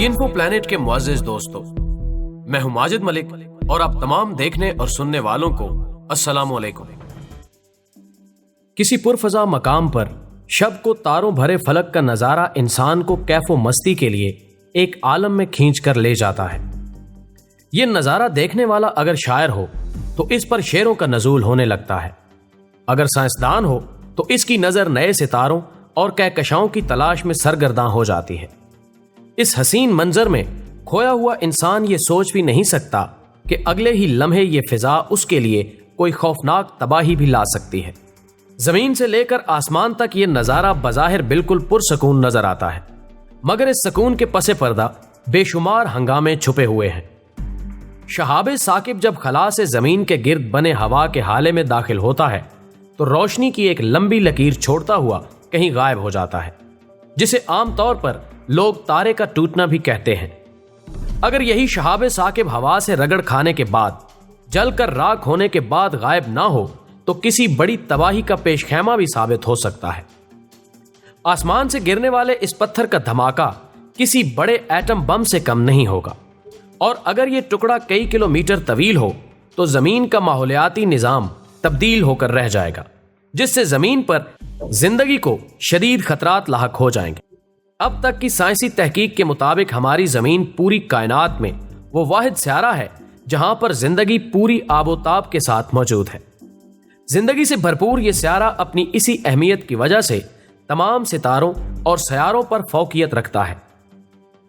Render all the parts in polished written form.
दी info planet के मुअज़्ज़िज़ दोस्तों, मैं हूं माजिद मलिक और आप तमाम देखने और सुनने वालों को अस्सलामु अलैकुम। किसी पुरफज़ा मकाम पर शब को तारों भरे फलक का नज़ारा इंसान को कैफो मस्ती के लिए एक आलम में खींच कर ले जाता है। यह नज़ारा देखने वाला अगर शायर हो तो इस पर शेरों का नज़ूल होने लगता है। अगर साइंसदान हो तो इसकी नज़र नए सितारों और कहकशाओं की तलाश में सरगर्दां हो जाती है। इस हसीन मंजर में खोया हुआ इंसान ये सोच भी नहीं सकता कि अगले ही लम्हे ये फिजा उसके लिए कोई खौफनाक तबाही भी ला सकती है। जमीन से लेकर आसमान तक ये नज़ारा बज़ाहिर बिल्कुल पुरसकून नजर आता है, मगर इस सकून के पसे पर्दा बेशुमार हंगामे छुपे हुए हैं। शहाबे साकिब जब खला से जमीन के गिर्द बने हवा के हाले में दाखिल होता है तो रोशनी की एक लंबी लकीर छोड़ता हुआ कहीं गायब हो जाता है, जिसे आमतौर पर लोग तारे का टूटना भी कहते हैं। अगर यही शहाबे साकिब हवा से रगड़ खाने के बाद, जलकर राख होने के बाद गायब ना हो तो किसी बड़ी तबाही का पेशखैमा भी साबित हो सकता है। आसमान से गिरने वाले इस पत्थर का धमाका किसी बड़े एटम बम से कम नहीं होगा, और अगर यह टुकड़ा कई किलोमीटर तवील हो तो जमीन का माहौलियाती निजाम तब्दील होकर रह जाएगा, जिससे जमीन पर जिंदगी को शदीद खतरात लाहक हो जाएंगे। अब तक की साइंसी तहकीक के मुताबिक हमारी जमीन पूरी कायनात में वो वाहिद स्यारा है जहां पर जिंदगी पूरी आबोताब के साथ मौजूद है। जिंदगी से भरपूर ये स्यारा अपनी इसी अहमियत की वजह से तमाम सितारों और सयारों पर फौकियत रखता है।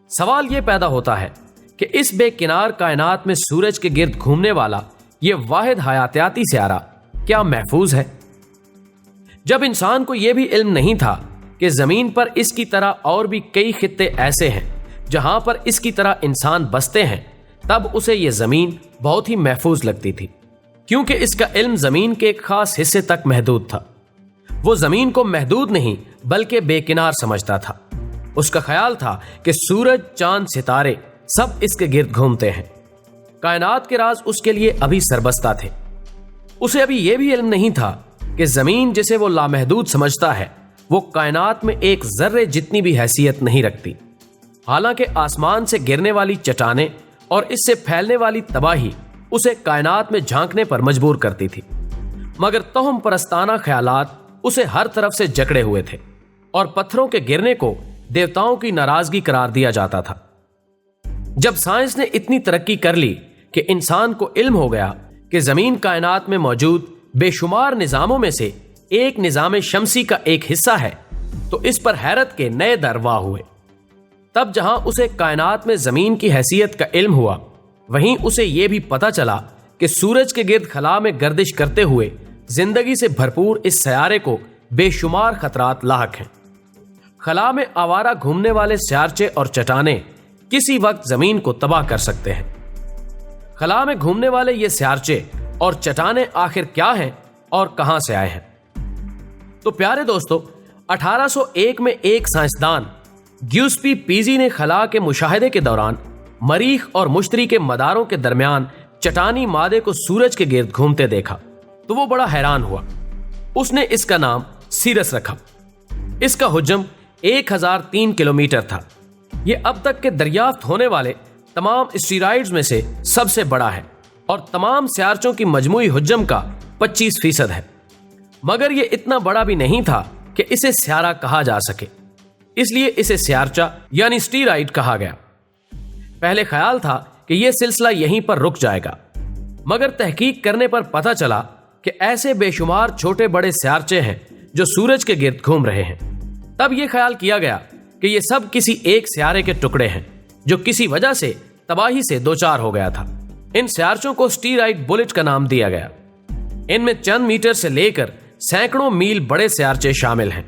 सवाल ये पैदा होता है कि इस बेकिनार कायनात में सूरज के गिर्द घूमने वाला ये वाहिद हयातियाती स्यारा क्या महफूज है? जब इंसान को यह भी इल्म नहीं था कि जमीन पर इसकी तरह और भी कई खित्ते ऐसे हैं जहां पर इसकी तरह इंसान बसते हैं, तब उसे यह जमीन बहुत ही महफूज लगती थी, क्योंकि इसका इल्म जमीन के एक खास हिस्से तक महदूद था। वो जमीन को महदूद नहीं बल्कि बेकिनार समझता था। उसका ख्याल था कि सूरज, चांद, सितारे सब इसके गिर्द घूमते हैं। कायनात के राज उसके लिए अभी सरबस्ता थे। उसे अभी यह भी इल्म नहीं था कि जमीन जिसे वो लामहदूद समझता है वो कायनात में एक जर्रे जितनी भी हैसियत नहीं रखती। हालांकि आसमान से गिरने वाली चट्टानें और इससे फैलने वाली तबाही उसे कायनात में झांकने पर मजबूर करती थी, मगर तोहम परस्ताना ख्यालात उसे हर तरफ से जकड़े हुए थे और पत्थरों के गिरने को देवताओं की नाराजगी करार दिया जाता था। जब साइंस ने इतनी तरक्की कर ली कि इंसान को इल्म हो गया कि जमीन कायनात में मौजूद बेशुमार निजामों में से एक निजाम शमसी का एक हिस्सा है, तो इस पर हैरत के नए दर वाह हुए। तब जहां उसे कायनात में जमीन की हैसियत का इल्म हुआ, वहीं उसे यह भी पता चला कि सूरज के गिर्द खला में गर्दिश करते हुए जिंदगी से भरपूर इस सयारे को बेशुमार खतरात लाहक हैं। खला में आवारा घूमने वाले स्यारचे और चट्टानें किसी वक्त जमीन को तबाह कर सकते हैं। खला में घूमने वाले ये स्यारचे और चट्टानें आखिर क्या हैं और कहां से आए हैं? तो प्यारे दोस्तों, 1801 में एक साइंसदान ग्यूस्पी पीजी ने खला के मुशाहिदे के दौरान मरीख और मुश्तरी के मदारों के दरमियान चट्टानी मादे को सूरज के गिर्द घूमते देखा तो वो बड़ा हैरान हुआ। उसने इसका नाम सीरस रखा। इसका हुज्म 1003 किलोमीटर था। यह अब तक के दरियाफ्त होने वाले तमाम स्टीरॉइड्स में से सबसे बड़ा है और तमाम स्यारचों की मजमूई हुज्म का 25% है। मगर यह इतना बड़ा भी नहीं था कि इसे स्यारा कहा जा सके, इसलिए इसे स्यारचा यानी स्टीरॉइड कहा गया। पहले ख्याल था कि यह सिलसिला यहीं पर रुक जाएगा, मगर तहकीक करने पर पता चला कि ऐसे बेशुमार छोटे बड़े स्यारचे हैं जो सूरज के गिर्द घूम रहे हैं। तब यह ख्याल किया गया कि ये सब किसी एक स्यारे के टुकड़े हैं जो किसी वजह से तबाही से दो चार हो गया था। इन स्यारचों को स्टीरॉइड बुलेट का नाम दिया गया। इनमें चंद मीटर से लेकर सैकड़ों मील बड़े स्यारचे शामिल हैं।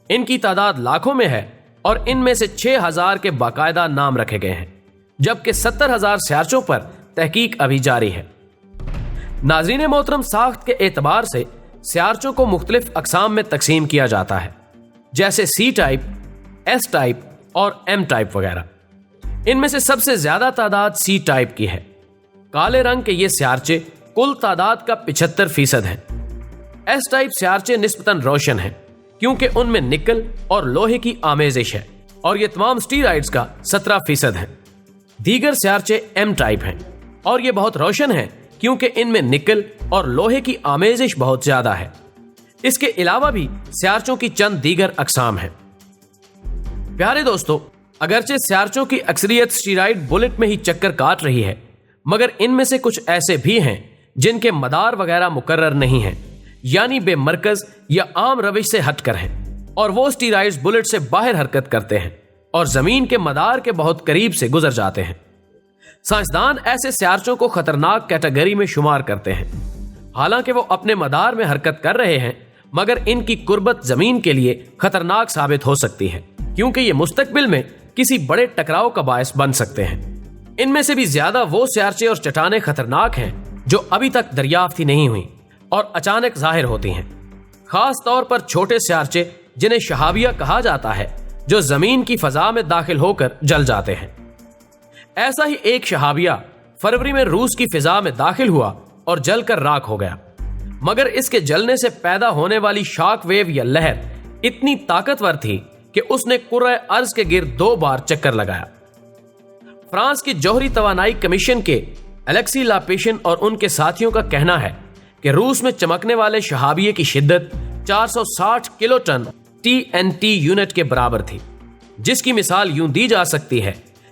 इनकी तादाद लाखों में है और इनमें से 6000 के बाकायदा नाम रखे गए हैं, जबकि 70,000 स्यारचों पर तहकीक अभी जारी है। नाज़रीन मोहतरम, साख्त के एतबार से स्यारचों को मुख्तलिफ अकसाम में तकसीम किया जाता है, जैसे सी टाइप, एस टाइप और एम टाइप वगैरह। इनमें से सबसे ज्यादा तादाद सी टाइप की है। काले रंग के ये स्यारचे कुल तादाद का 75% है। एस टाइप स्यारचे निस्बतन रोशन हैं क्योंकि उनमें निकल और लोहे की आमेजिश है और ये तमाम स्टीरॉइड्स का 17% है। दीगर स्यारचे एम टाइप हैं और ये बहुत रोशन हैं क्योंकि इनमें निकल और लोहे की आमेजिश बहुत ज्यादा है। इसके अलावा भी स्यारचों की चंद दीगर अकसाम हैं। प्यारे दोस्तों, अगरचे स्यारचों की अक्सरियत स्टीरॉइड बुलेट में ही चक्कर काट रही है, मगर इनमें से कुछ ऐसे भी हैं जिनके मदार वगैरह मुकर्रर नहीं हैं, यानी बेमरकज या आम रविश से हटकर हैं, और वो स्टीरॉइड्स बुलेट से बाहर हरकत करते हैं और जमीन के मदार के बहुत करीब से गुजर जाते हैं। साइंसदान ऐसे स्यारचों को खतरनाक कैटेगरी में शुमार करते हैं। हालांकि वो अपने मदार में हरकत कर रहे हैं, मगर इनकी कुर्बत जमीन के लिए खतरनाक साबित हो सकती है क्योंकि ये मुस्तकबिल में किसी बड़े टकराव का बायस बन सकते हैं। इनमें से भी ज्यादा वो स्यारचे और चट्टानें खतरनाक हैं जो अभी तक दरियाफ्त ही नहीं हुई और अचानक जाहिर होती हैं। खास तौर पर छोटे स्यारचे जिन्हें शहाबिया कहा जाता है, जो जमीन की फजा में दाखिल होकर जल जाते हैं। ऐसा ही एक शहाबिया फरवरी में रूस की फिजा में दाखिल हुआ और जलकर राख हो गया, मगर इसके जलने से पैदा होने वाली शॉक वेव या लहर इतनी ताकतवर थी कि उसने कुर्रे अर्ज के गिर्द 2 बार चक्कर लगाया। फ्रांस की जौहरी तवानाई कमीशन के एलेक्सी लापेशन और उनके साथियों का कहना है कि रूस में चमकने वाले शहाबिये की शिद्दत 460 किलोटन TNT यूनिट के बराबर थी, जिसकी मिसाल यूं दी जा सकती है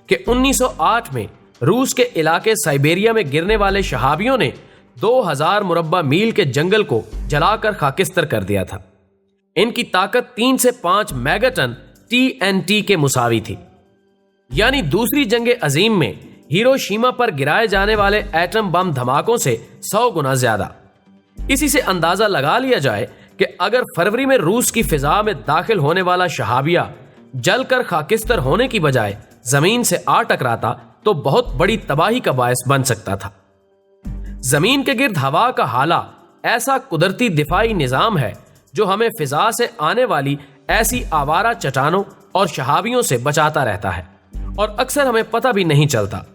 कि 1908 में रूस के इलाके साइबेरिया में गिरने वाले शहाबियों ने 2000 मुरब्बा मील के जंगल को जलाकर खाकिस्तर कर दिया था। इनकी ताकत 3 से 5 मेगाटन TNT के मुसावी थी, यानी दूसरी जंग अजीम में हिरोशिमा पर गिराए जाने वाले एटम बम धमाकों से 100 गुना ज्यादा। इसी से अंदाजा लगा लिया जाए कि अगर फरवरी में रूस की फिजा में दाखिल होने वाला शहाबिया जलकर खाकिस्तर होने की बजाय जमीन से आ टकराता तो बहुत बड़ी तबाही का बायस बन सकता था। जमीन के गिर्द हवा का हाला ऐसा कुदरती दिफाई निजाम है जो हमें फिजा से आने वाली ऐसी आवारा चट्टानों और शहाबियों से बचाता रहता है और अक्सर हमें पता भी नहीं चलता।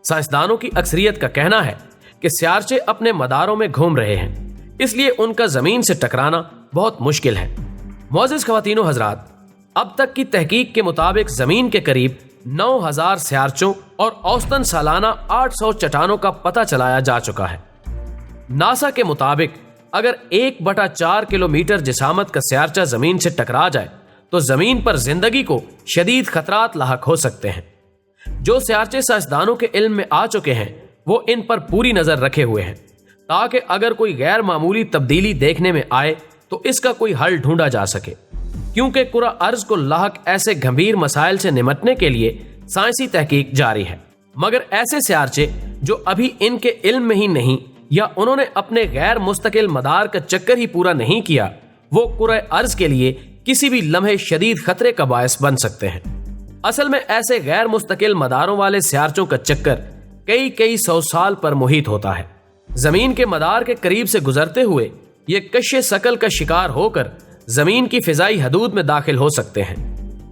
साइंसदानों की अक्सरियत का कहना है कि स्यारचे अपने मदारों में घूम रहे हैं, इसलिए उनका जमीन से टकराना बहुत मुश्किल है। मोअज़्ज़िज़ ख़वातीन व हज़रात, अब तक की तहकीक के मुताबिक जमीन के करीब 9000 स्यारचों और औसतन सालाना 800 चट्टानों का पता चलाया जा चुका है। नासा के मुताबिक अगर 1/4 किलोमीटर जिसामत का स्यारचा जमीन से टकरा जाए तो जमीन पर जिंदगी को शदीद खतरात लाहक हो सकते हैं। जो स्यारचे साइंसदानों के इल्म में आ चुके हैं वो इन पर पूरी नजर रखे हुए हैं ताकि अगर कोई गैर मामूली तब्दीली देखने में आए तो इसका कोई हल ढूंढा जा सके, क्योंकि कुरा अर्ज को लाहक ऐसे गंभीर मसाइल से निमटने के लिए साइंसी तहकीक जारी है। मगर ऐसे स्यारचे जो अभी इनके इल्म में ही नहीं या उन्होंने अपने गैर मुस्तकिल मदार का चक्कर ही पूरा नहीं किया, वो कुरा अर्ज के लिए किसी भी लम्हे शदीद खतरे का बायस बन सकते हैं। असल में ऐसे गैर मुस्तकिल मदारों वाले स्यारचों का चक्कर कई 100 साल पर मुहित होता है। जमीन के मदार के करीब से गुजरते हुए ये कश्य शकल का शिकार होकर जमीन की फिजाई हदूद में दाखिल हो सकते हैं,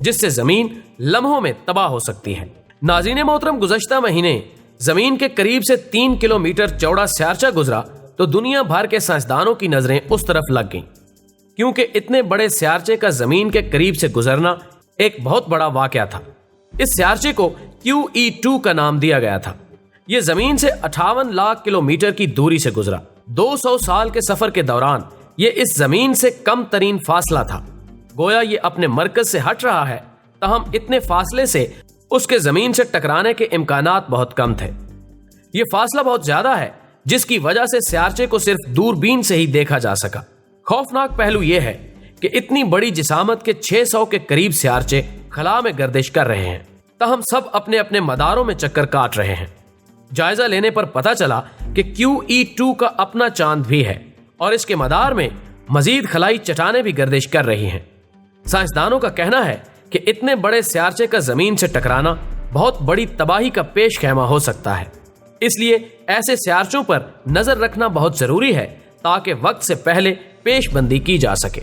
जिससे जमीन लम्हों में तबाह हो सकती है। नाज़रीन मोहतरम, गुज़श्ता महीने जमीन के करीब से 3 किलोमीटर चौड़ा स्यारचा गुजरा तो दुनिया भर के साइंसदानों की नजरें उस तरफ लग गईं, क्योंकि इतने बड़े स्यारचे का जमीन के करीब से गुजरना एक बहुत बड़ा वाकया था। इस स्यारचे को QE2 का नाम दिया गया था। यह जमीन से 58 लाख किलोमीटर की दूरी से गुजरा। 200 साल के सफर के दौरान यह इस जमीन से कम तरीन फासला था। गोया ये अपने मरकज से हट रहा है, तहम इतने फासले से उसके जमीन से टकराने के इम्कानात बहुत कम थे। यह फासला बहुत ज्यादा है, जिसकी वजह से स्यारचे को सिर्फ दूरबीन से ही देखा जा सका। खौफनाक पहलू यह है कि इतनी बड़ी जिसामत के 600 के करीब स्यारचे खला में गर्दिश कर रहे हैं, तहम सब अपने अपने मदारों में चक्कर काट रहे हैं। जायजा लेने पर पता चला कि QE2 का अपना चांद भी है और इसके मदार में मजीद खलाई चट्टानें भी गर्दिश कर रही हैं। साइंसदानों का कहना है कि इतने बड़े स्यारचे का जमीन से टकराना बहुत बड़ी तबाही का पेश खैमा हो सकता है, इसलिए ऐसे स्यारचों पर नजर रखना बहुत जरूरी है ताकि वक्त से पहले पेशबंदी की जा सके।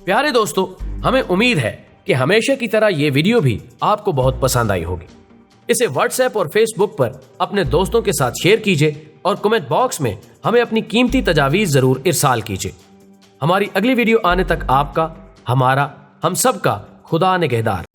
प्यारे दोस्तों, हमें उम्मीद है कि हमेशा की तरह ये वीडियो भी आपको बहुत पसंद आई होगी। इसे व्हाट्सएप और फेसबुक पर अपने दोस्तों के साथ शेयर कीजिए और कमेंट बॉक्स में हमें अपनी कीमती तजावीज़ जरूर इरसाल कीजिए। हमारी अगली वीडियो आने तक आपका, हमारा, हम सब का خدا نگہدار.